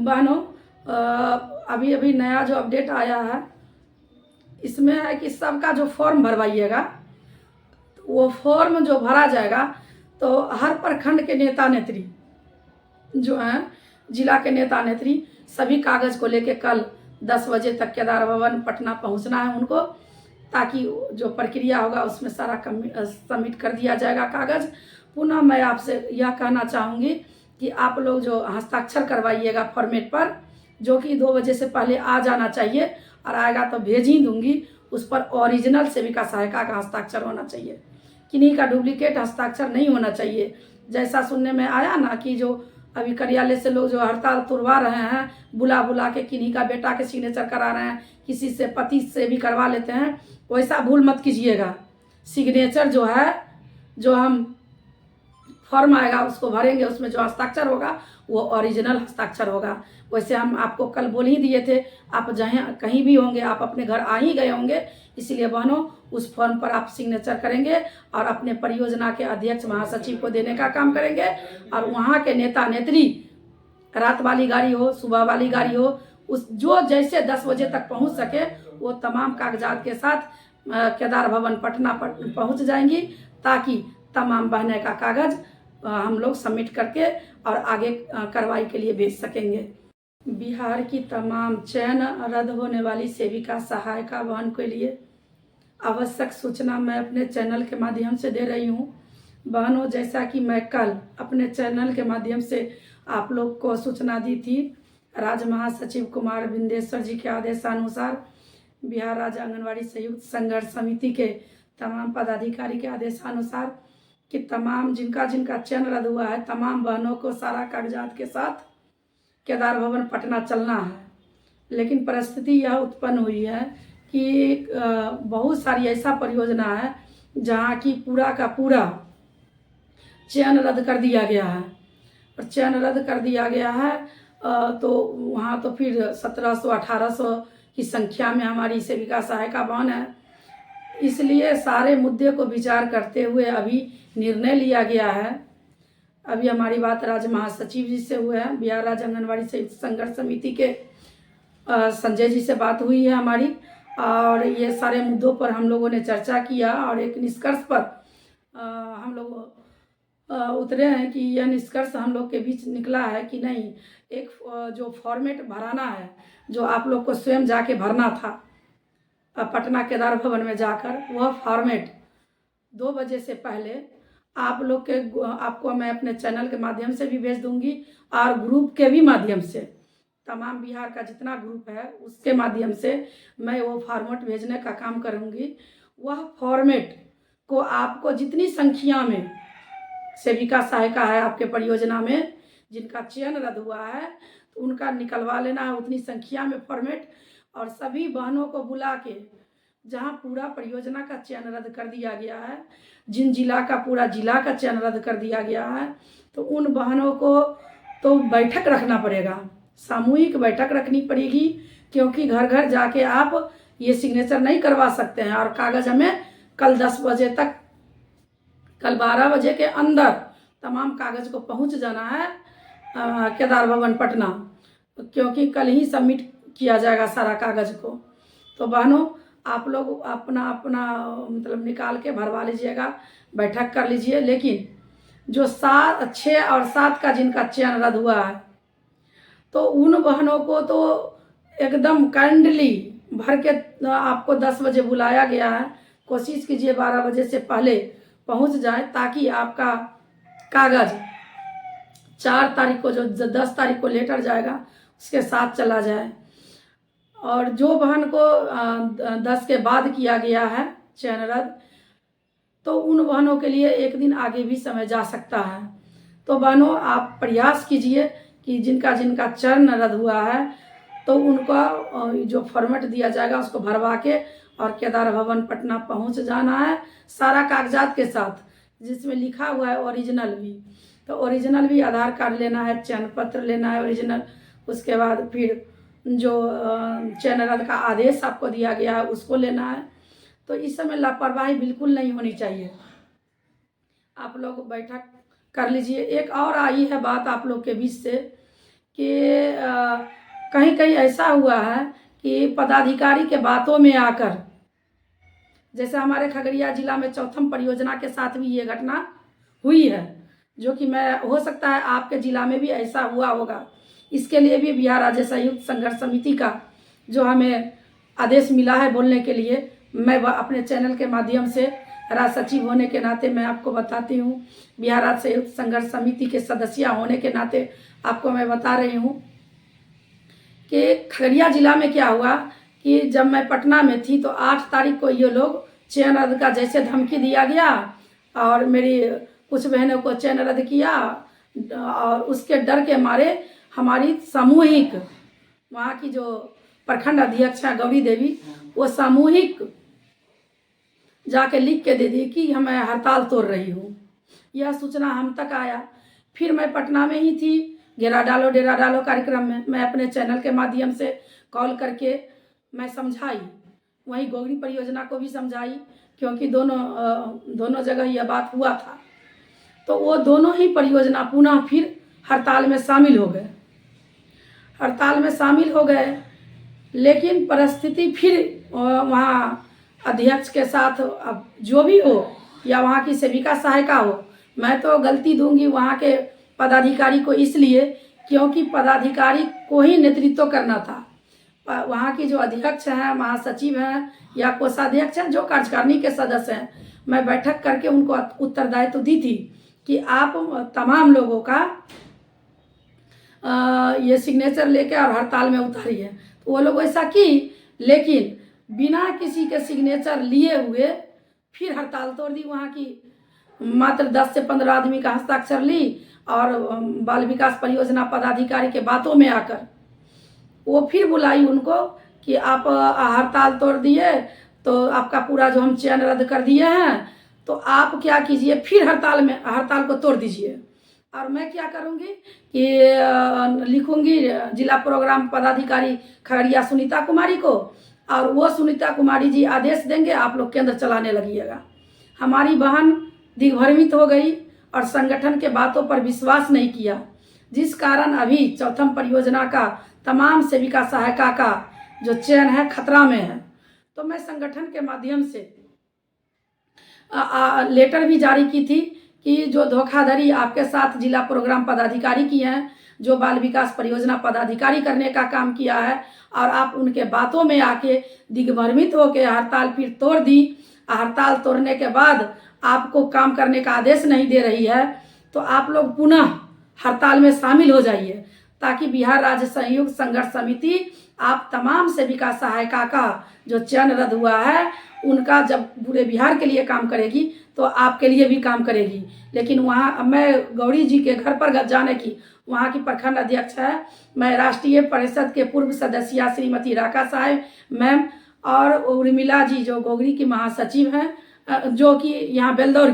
बहनों, अभी अभी नया जो अपडेट आया है इसमें है कि सबका जो फॉर्म भरवाइएगा वो फॉर्म जो भरा जाएगा तो हर प्रखंड के नेता नेत्री जो हैं, जिला के नेता नेत्री सभी कागज़ को लेके कल 10 बजे तक केदार भवन पटना पहुंचना है उनको, ताकि जो प्रक्रिया होगा उसमें सारा सबमिट कर दिया जाएगा कागज़। पुनः मैं आपसे यह कहना चाहूँगी कि आप लोग जो हस्ताक्षर करवाइएगा फॉर्मेट पर, जो कि 2 बजे से पहले आ जाना चाहिए, और आएगा तो भेज ही दूँगी। उस पर ओरिजिनल सेविका सहायिका का हस्ताक्षर होना चाहिए, किन्हीं का डुप्लीकेट हस्ताक्षर नहीं होना चाहिए। जैसा सुनने में आया ना कि जो अभी कार्यालय से लोग जो हड़ताल तुड़वा रहे हैं, बुला बुला के किन्हीं का बेटा के सिग्नेचर करा रहे हैं, किसी से पति से भी करवा लेते हैं, वैसा भूल मत कीजिएगा। सिग्नेचर जो है, जो हम फॉर्म आएगा उसको भरेंगे, उसमें जो हस्ताक्षर होगा वो ओरिजिनल हस्ताक्षर होगा। वैसे हम आपको कल बोल ही दिए थे, आप जहाँ कहीं भी होंगे, आप अपने घर आ ही गए होंगे, इसलिए बहनों उस फॉर्म पर आप सिग्नेचर करेंगे और अपने परियोजना के अध्यक्ष महासचिव को देने का काम करेंगे। और वहाँ के नेता नेत्री, रात वाली गाड़ी हो, सुबह वाली गाड़ी हो, उस जो जैसे 10 बजे तक पहुँच सके वो तमाम कागजात के साथ केदार भवन पटना पर पहुँच जाएंगी, ताकि तमाम बहने का कागज़ हम लोग सबमिट करके और आगे कार्रवाई के लिए भेज सकेंगे। बिहार की तमाम चयन रद्द होने वाली सेविका सहायिका बहन के लिए आवश्यक सूचना मैं अपने चैनल के माध्यम से दे रही हूँ। बहनों, जैसा कि मैं कल अपने चैनल के माध्यम से आप लोग को सूचना दी थी, राज्य महासचिव कुमार बिंदेश्वर जी के आदेशानुसार बिहार राज्य आंगनवाड़ी संयुक्त संघर्ष समिति के तमाम पदाधिकारी के आदेशानुसार कि तमाम जिनका चयन रद्द हुआ है, तमाम बहनों को सारा कागजात के साथ केदार भवन पटना चलना है। लेकिन परिस्थिति यह उत्पन्न हुई है कि बहुत सारी ऐसा परियोजना है जहाँ की पूरा का पूरा चयन रद्द कर दिया गया है, और चयन रद्द कर दिया गया है तो वहाँ तो फिर 1700-1800 की संख्या में हमारी सेविका सहायिका बहन है। इसलिए सारे मुद्दे को विचार करते हुए अभी निर्णय लिया गया है। अभी हमारी बात राज्य महासचिव जी से हुए हैं, बिहार राज्य आंगनवाड़ी संघर्ष समिति के संजय जी से बात हुई है हमारी, और ये सारे मुद्दों पर हम लोगों ने चर्चा किया और एक निष्कर्ष पर हम लोग उतरे हैं कि यह निष्कर्ष हम लोग के बीच निकला है कि नहीं, एक जो फॉर्मेट भराना है, जो आप लोग को स्वयं जाके भरना था पटना केदार भवन में जाकर, वह फॉर्मेट 2 बजे से पहले आप लोग के आपको मैं अपने चैनल के माध्यम से भी भेज दूंगी, और ग्रुप के भी माध्यम से, तमाम बिहार का जितना ग्रुप है उसके माध्यम से मैं वो फॉर्मेट भेजने का काम करूंगी। वह फॉर्मेट को आपको जितनी संख्या में सेविका सहायिका है आपके परियोजना में, जिनका चयन रद्द हुआ है, तो उनका निकलवा लेना है उतनी संख्या में फॉर्मेट, और सभी बहनों को बुला के, जहाँ पूरा परियोजना का चयन रद्द कर दिया गया है, जिन जिला का पूरा जिला का चयन रद्द कर दिया गया है, तो उन बहनों को तो बैठक रखना पड़ेगा, सामूहिक बैठक रखनी पड़ेगी, क्योंकि घर घर जाके आप ये सिग्नेचर नहीं करवा सकते हैं। और कागज़ हमें कल 10 बजे तक, कल 12 बजे के अंदर तमाम कागज़ को पहुंच जाना है केदार भवन पटना, क्योंकि कल ही सबमिट किया जाएगा सारा कागज़ को। तो बहनों, आप लोग अपना अपना मतलब निकाल के भरवा लीजिएगा, बैठक कर लीजिए। लेकिन जो 7, 6 और 7 का जिनका चयन रद्द हुआ है, तो उन बहनों को तो एकदम काइंडली भर के आपको 10 बजे बुलाया गया है। कोशिश कीजिए 12 बजे से पहले पहुंच जाए, ताकि आपका कागज़ 4 तारीख को, जो 10 तारीख को लेटर जाएगा उसके साथ चला जाए। और जो बहन को 10 के बाद किया गया है चयन रद्द, तो उन बहनों के लिए एक दिन आगे भी समय जा सकता है। तो बहनों, आप प्रयास कीजिए कि जिनका चयन रद्द हुआ है, तो उनका जो फॉर्मेट दिया जाएगा उसको भरवा के और केदार भवन पटना पहुंच जाना है सारा कागजात के साथ, जिसमें लिखा हुआ है ओरिजिनल भी। तो ओरिजिनल भी आधार कार्ड लेना है, चयन पत्र लेना है ओरिजिनल, उसके बाद फिर जो चयन रद्द का आदेश आपको दिया गया है उसको लेना है। तो इस समय लापरवाही बिल्कुल नहीं होनी चाहिए। आप लोग बैठक कर लीजिए। एक और आई है बात आप लोग के बीच से कि कहीं कहीं ऐसा हुआ है कि पदाधिकारी के बातों में आकर, जैसे हमारे खगड़िया जिला में चौथम परियोजना के साथ भी ये घटना हुई है, जो कि मैं हो सकता है आपके जिला में भी ऐसा हुआ होगा। इसके लिए भी बिहार राज्य संयुक्त संघर्ष समिति का जो हमें आदेश मिला है बोलने के लिए, मैं अपने चैनल के माध्यम से राज्य सचिव होने के नाते मैं आपको बताती हूँ, बिहार राज्य संयुक्त संघर्ष समिति के सदस्य होने के नाते आपको मैं बता रही हूँ कि खगड़िया जिला में क्या हुआ कि जब मैं पटना में थी तो 8 तारीख को ये लोग चयन रद्द का जैसे धमकी दिया गया और मेरी कुछ बहनों को चयन रद्द किया, और उसके डर के मारे हमारी सामूहिक, वहाँ की जो प्रखंड अध्यक्ष है गौरी देवी, वो सामूहिक जाके लिख के दे दी कि मैं हड़ताल तोड़ रही हूँ। यह सूचना हम तक आया। फिर मैं पटना में ही थी, घेरा डालो डेरा डालो कार्यक्रम में मैं अपने चैनल के माध्यम से कॉल करके मैं समझाई, वहीं गोगरी परियोजना को भी समझाई, क्योंकि दोनों जगह यह बात हुआ था। तो वो दोनों ही परियोजना पुनः फिर हड़ताल में शामिल हो गए, लेकिन परिस्थिति फिर वहाँ अध्यक्ष के साथ, अब जो भी हो या वहाँ की सेविका सहायिका हो, मैं तो गलती दूंगी वहाँ के पदाधिकारी को, इसलिए क्योंकि पदाधिकारी को ही नेतृत्व करना था। वहाँ की जो अध्यक्ष हैं, महासचिव हैं या कोषाध्यक्ष हैं, जो कार्यकारिणी के सदस्य हैं, मैं बैठक करके उनको उत्तरदायित्व दी थी कि आप तमाम लोगों का ये सिग्नेचर लेके और हड़ताल में उतारिए। तो वो लोग ऐसा की, लेकिन बिना किसी के सिग्नेचर लिए हुए फिर हड़ताल तोड़ दी। वहाँ की मात्र 10 से 15 आदमी का हस्ताक्षर ली और बाल विकास परियोजना पदाधिकारी के बातों में आकर वो फिर बुलाई उनको कि आप हड़ताल तोड़ दिए तो आपका पूरा जो हम चयन रद्द कर दिए हैं, तो आप क्या कीजिए, फिर हड़ताल को तोड़ दीजिए। और मैं क्या करूँगी कि लिखूँगी जिला प्रोग्राम पदाधिकारी खगड़िया सुनीता कुमारी को, और वो सुनीता कुमारी जी आदेश देंगे, आप लोग केंद्र चलाने लगिएगा। हमारी बहन दिग्भ्रमित हो गई और संगठन के बातों पर विश्वास नहीं किया, जिस कारण अभी चौथम परियोजना का तमाम सेविका सहायिका का जो चयन है खतरा में है। तो मैं संगठन के माध्यम से लेटर भी जारी की थी कि जो धोखाधड़ी आपके साथ जिला प्रोग्राम पदाधिकारी की हैं, जो बाल विकास परियोजना पदाधिकारी करने का काम किया है, और आप उनके बातों में आके दिग्भ्रमित होकर हड़ताल फिर तोड़ दी। हड़ताल तोड़ने के बाद आपको काम करने का आदेश नहीं दे रही है, तो आप लोग पुनः हड़ताल में शामिल हो जाइए, ताकि बिहार राज्य संयुक्त संघर्ष समिति आप तमाम सेविका सहायिका का जो चयन रद्द हुआ है, उनका जब पूरे बिहार के लिए काम करेगी तो आपके लिए भी काम करेगी। लेकिन वहाँ मैं गौरी जी के घर पर जाने की, वहाँ की प्रखंड अध्यक्ष है, मैं राष्ट्रीय परिषद के पूर्व सदस्य श्रीमती राका साहब मैम, और उर्मिला जी जो गोगरी की महासचिव हैं, जो कि यहाँ बेलदौर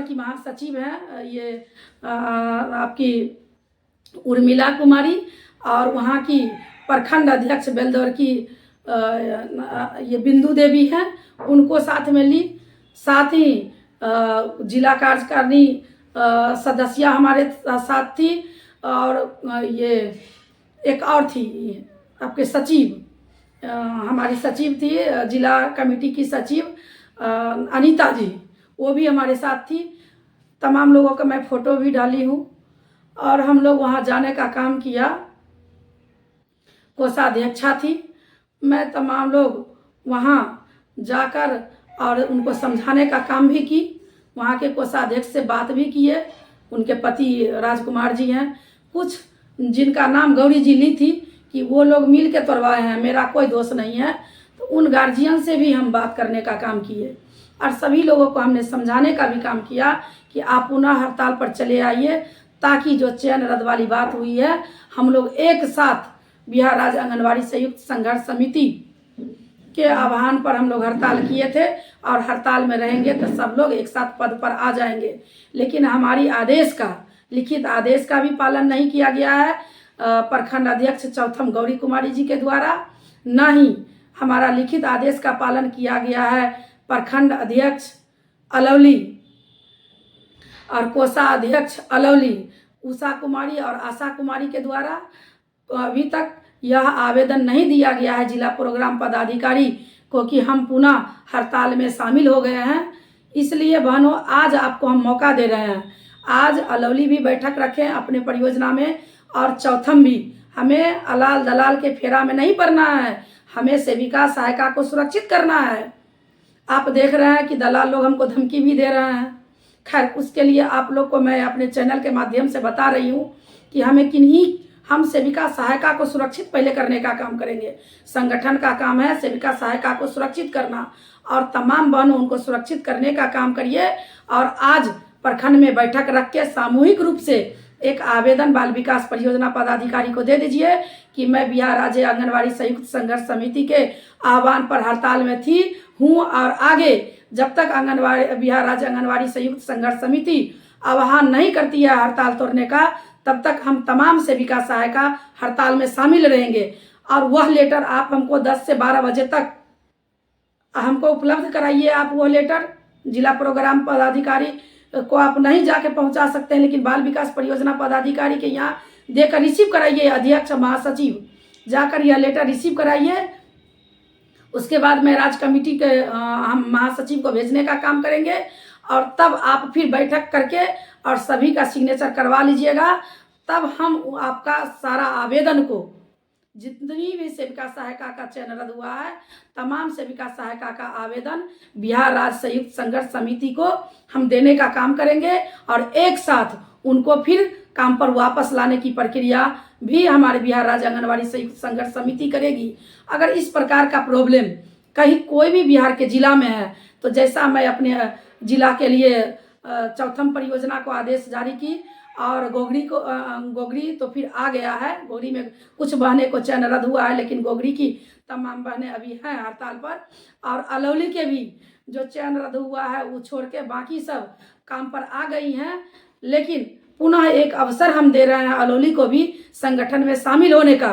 की महासचिव हैं, ये आपकी उर्मिला कुमारी, और वहाँ की प्रखंड अध्यक्ष बेलदौर की ये बिंदु देवी हैं, उनको साथ में ली। साथ ही जिला कार्यकारिणी सदस्य हमारे साथ थी, और ये एक और थी आपके सचिव, हमारी सचिव थी जिला कमेटी की सचिव अनीता जी, वो भी हमारे साथ थी। तमाम लोगों का मैं फ़ोटो भी डाली हूँ, और हम लोग वहाँ जाने का काम किया। कोषाध्यक्षा थी, मैं तमाम लोग वहाँ जाकर और उनको समझाने का काम भी की। वहाँ के कोषाध्यक्ष से बात भी किए, उनके पति राजकुमार जी हैं, कुछ जिनका नाम गौरी जी ली थी कि वो लोग मिल के तोड़वाए हैं, मेरा कोई दोष नहीं है। तो उन गार्जियन से भी हम बात करने का काम किए, और सभी लोगों को हमने समझाने का भी काम किया कि आप पुनः हड़ताल पर चले आइए, ताकि जो चयन रद्द वाली बात हुई है, हम लोग एक साथ बिहार राज्य आंगनबाड़ी संयुक्त संघर्ष समिति के आह्वान पर हम लोग हड़ताल किए थे, और हड़ताल में रहेंगे तो सब लोग एक साथ पद पर आ जाएंगे। लेकिन हमारी लिखित आदेश का भी पालन नहीं किया गया है प्रखंड अध्यक्ष चौथम गौरी कुमारी जी के द्वारा, न ही हमारा लिखित आदेश का पालन किया गया है प्रखंड अध्यक्ष अलौली और कोषाध्यक्ष अलौली, उषा कुमारी और आशा कुमारी के द्वारा। तो अभी तक यह आवेदन नहीं दिया गया है जिला प्रोग्राम पदाधिकारी को कि हम पुनः हड़ताल में शामिल हो गए हैं। इसलिए बहनों, आज आपको हम मौका दे रहे हैं। आज अलौली भी बैठक रखें अपने परियोजना में, और चौथम भी। हमें अलाल दलाल के फेरा में नहीं पड़ना है, हमें सेविका सहायिका को सुरक्षित करना है। आप देख रहे हैं कि दलाल लोग हमको धमकी भी दे रहे हैं। खैर, उसके लिए आप लोग को मैं अपने चैनल के माध्यम से बता रही हूँ कि हम सेविका सहायिका को सुरक्षित पहले करने का काम करेंगे। संगठन का काम है सेविका सहायिका को सुरक्षित करना, और तमाम बहनों उनको सुरक्षित करने का काम करिए। और आज प्रखंड में बैठक रख के सामूहिक रूप से एक आवेदन बाल विकास परियोजना पदाधिकारी को दे दीजिए कि मैं बिहार राज्य आंगनवाड़ी संयुक्त संघर्ष समिति के आह्वान पर हड़ताल में हूँ, और आगे जब तक बिहार राज्य आंगनवाड़ी संयुक्त संघर्ष समिति आह्वान नहीं करती है हड़ताल तोड़ने का, तब तक हम तमाम सेविका सहायिका हड़ताल में शामिल रहेंगे। और वह लेटर आप हमको 10 से 12 बजे तक हमको उपलब्ध कराइए। आप वह लेटर जिला प्रोग्राम पदाधिकारी को आप नहीं जाके पहुंचा सकते हैं, लेकिन बाल विकास परियोजना पदाधिकारी के यहाँ देकर रिसीव कराइए। अध्यक्ष महासचिव जाकर यह लेटर रिसीव कराइए। उसके बाद में राज्य कमेटी के हम महासचिव को भेजने का काम करेंगे, और तब आप फिर बैठक करके और सभी का सिग्नेचर करवा लीजिएगा। तब हम आपका सारा आवेदन को, जितनी भी सेविका सहायिका का चयन रद्द हुआ है, तमाम सेविका सहायिका का आवेदन बिहार राज्य संयुक्त संघर्ष समिति को हम देने का काम करेंगे, और एक साथ उनको फिर काम पर वापस लाने की प्रक्रिया भी हमारे बिहार राज्य आंगनवाड़ी संयुक्त संघर्ष समिति करेगी। अगर इस प्रकार का प्रॉब्लम कहीं कोई भी बिहार के जिला में है, तो जैसा मैं अपने जिला के लिए चौथम परियोजना को आदेश जारी की, और गोगरी तो फिर आ गया है। गोगरी में कुछ बहनें को चयन रद्द हुआ है, लेकिन गोगरी की तमाम बहनें अभी हैं हड़ताल पर। और अलौली के भी जो चयन रद्द हुआ है वो छोड़ के बाकी सब काम पर आ गई हैं। लेकिन पुनः एक अवसर हम दे रहे हैं अलौली को भी संगठन में शामिल होने का।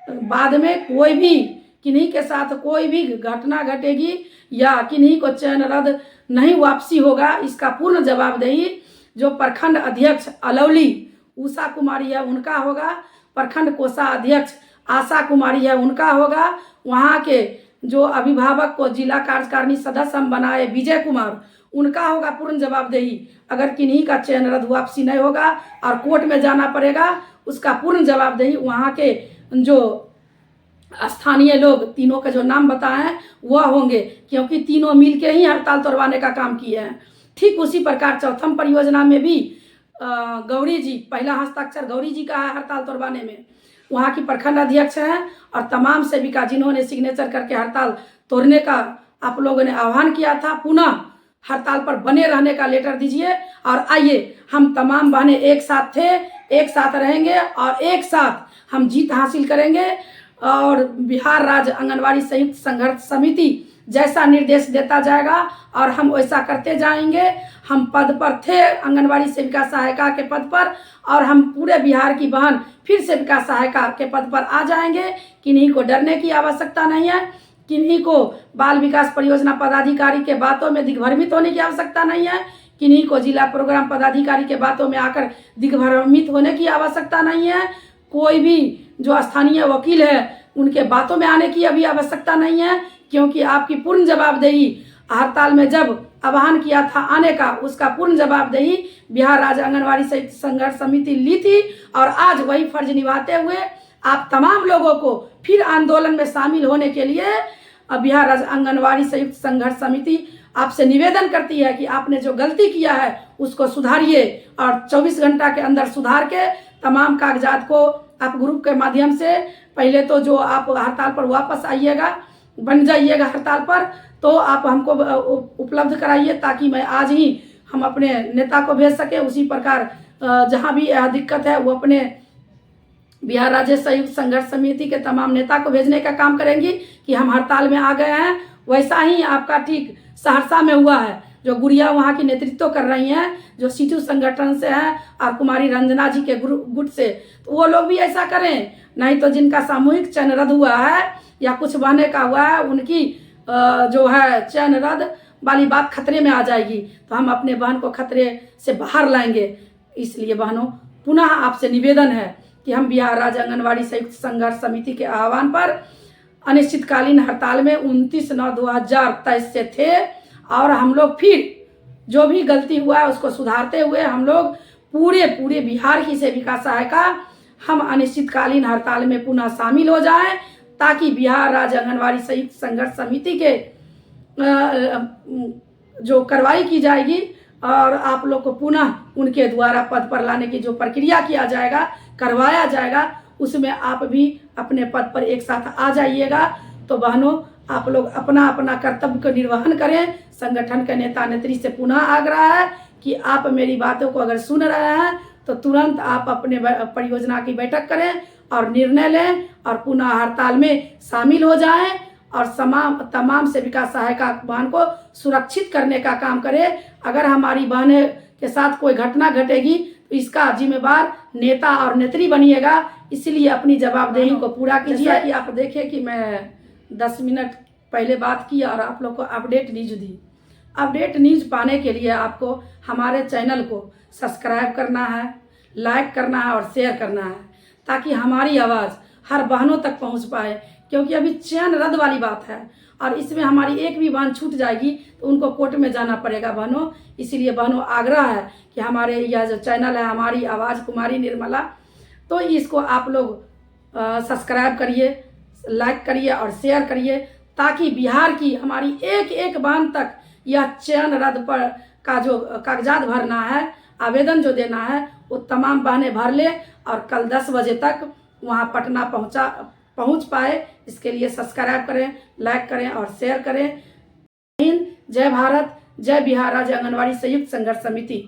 बाद में कोई भी किन्हीं के साथ कोई भी घटना घटेगी या किन्हीं को चयन रद्द नहीं वापसी होगा, इसका पूर्ण जवाबदेही जो प्रखंड अध्यक्ष अलौली उषा कुमारी है उनका होगा, प्रखंड कोषाध्यक्ष आशा कुमारी है उनका होगा, वहाँ के जो अभिभावक को जिला कार्यकारिणी सदस्य हम बनाए विजय कुमार, उनका होगा पूर्ण जवाबदेही। अगर किन्हीं का चयन रद्द वापसी नहीं होगा और कोर्ट में जाना पड़ेगा, उसका पूर्ण जवाबदेही वहाँ के जो स्थानीय लोग, तीनों के जो नाम बताए हैं वह होंगे, क्योंकि तीनों मिलके ही हड़ताल तोड़वाने का काम किए हैं। ठीक उसी प्रकार चौथम परियोजना में भी गौरी जी, पहला हस्ताक्षर गौरी जी का है हड़ताल तोड़वाने में। वहाँ की प्रखंड अध्यक्ष हैं, और तमाम सेविका जिन्होंने सिग्नेचर करके हड़ताल तोड़ने का आप लोगों ने आह्वान किया था, पुनः हड़ताल पर बने रहने का लेटर दीजिए। और आइए हम तमाम बहनें एक साथ थे, एक साथ रहेंगे, और एक साथ हम जीत हासिल करेंगे। और बिहार राज्य आंगनवाड़ी संयुक्त संघर्ष समिति जैसा निर्देश देता जाएगा और हम वैसा करते जाएंगे। हम पद पर थे आंगनवाड़ी सेविका सहायिका के पद पर, और हम पूरे बिहार की बहन फिर सेविका सहायिका के पद पर आ जाएंगे। किन्हीं को डरने की आवश्यकता नहीं है, किन्हीं को बाल विकास परियोजना पदाधिकारी के बातों में दिग्भ्रमित होने की आवश्यकता नहीं है, किन्हीं को जिला प्रोग्राम पदाधिकारी के बातों में आकर दिग्भ्रमित होने की आवश्यकता नहीं है। कोई भी जो स्थानीय वकील है उनके बातों में आने की अभी आवश्यकता नहीं है, क्योंकि आपकी पूर्ण जवाबदेही हड़ताल में जब आह्वान किया था आने का, उसका पूर्ण जवाबदेही बिहार राज्य आंगनवाड़ी संघर्ष समिति ली थी। और आज वही फर्ज निभाते हुए आप तमाम लोगों को फिर आंदोलन में शामिल होने के लिए बिहार राज्य आंगनवाड़ी संयुक्त संघर्ष समिति आपसे निवेदन करती है कि आपने जो गलती किया है उसको सुधारिए, और 24 घंटा के अंदर सुधार के तमाम कागजात को आप ग्रुप के माध्यम से, पहले तो जो आप हड़ताल पर वापस आइएगा, बन जाइएगा हड़ताल पर, तो आप हमको उपलब्ध कराइए, ताकि मैं आज ही हम अपने नेता को भेज सके। उसी प्रकार जहाँ भी यह दिक्कत है वो अपने बिहार राज्य संयुक्त संघर्ष समिति के तमाम नेता को भेजने का काम करेंगी कि हम हड़ताल में आ गए हैं। वैसा ही आपका ठीक सहरसा में हुआ है, जो गुड़िया वहाँ की नेतृत्व कर रही हैं, जो सीटू संगठन से हैं और कुमारी रंजना जी के गुट से, तो वो लोग भी ऐसा करें। नहीं तो जिनका सामूहिक चयन रद्द हुआ है या कुछ बहने का हुआ है, उनकी जो है चयन रद्द वाली बात खतरे में आ जाएगी, तो हम अपने बहन को खतरे से बाहर लाएंगे। इसलिए बहनों, पुनः आपसे निवेदन है कि हम बिहार राज्य आंगनवाड़ी संयुक्त संघर्ष समिति के आह्वान पर अनिश्चितकालीन हड़ताल में 29/9/2023 से थे और हम लोग फिर जो भी गलती हुआ है उसको सुधारते हुए हम लोग पूरे बिहार की सेविका सहायिका हम अनिश्चितकालीन हड़ताल में पुनः शामिल हो जाएं, ताकि बिहार राज्य आंगनवाड़ी संयुक्त संघर्ष समिति के जो कार्रवाई की जाएगी और आप लोग को पुनः उनके द्वारा पद पर लाने की जो प्रक्रिया किया जाएगा, करवाया जाएगा, उसमें आप भी अपने पद पर एक साथ आ जाइएगा। तो बहनों, आप लोग अपना अपना कर्तव्य का निर्वहन करें। संगठन के नेता नेत्री से पुनः आग्रह है कि आप मेरी बातों को अगर सुन रहे हैं तो तुरंत आप अपने परियोजना की बैठक करें और निर्णय लें और पुनः हड़ताल में शामिल हो जाएं और तमाम सेविका सहायिका बहन को सुरक्षित करने का काम करें। अगर हमारी बहनें के साथ कोई घटना घटेगी तो इसका जिम्मेवार नेता और नेत्री बनिएगा। इसलिए अपनी जवाबदेही को पूरा कीजिए। कि आप देखें कि मैं 10 मिनट पहले बात की और आप लोग को अपडेट न्यूज दी। अपडेट न्यूज पाने के लिए आपको हमारे चैनल को सब्सक्राइब करना है, लाइक करना है और शेयर करना है, ताकि हमारी आवाज़ हर बहनों तक पहुंच पाए। क्योंकि अभी चयन रद्द वाली बात है और इसमें हमारी एक भी बहन छूट जाएगी तो उनको कोर्ट में जाना पड़ेगा बहनों। इसीलिए बहनों, आग्रह है कि हमारे यह जो चैनल है हमारी आवाज़ कुमारी निर्मला, तो इसको आप लोग सब्सक्राइब करिए, लाइक करिए और शेयर करिए, ताकि बिहार की हमारी एक एक बहन तक यह चयन रद्द पर का जो कागजात भरना है, आवेदन जो देना है, वो तमाम बहनें भर ले और कल 10 बजे तक वहाँ पटना पहुँच पाए। इसके लिए सब्सक्राइब करें, लाइक करें और शेयर करें। जय भारत, जय बिहार राज्य आंगनवाड़ी संयुक्त संघर्ष समिति।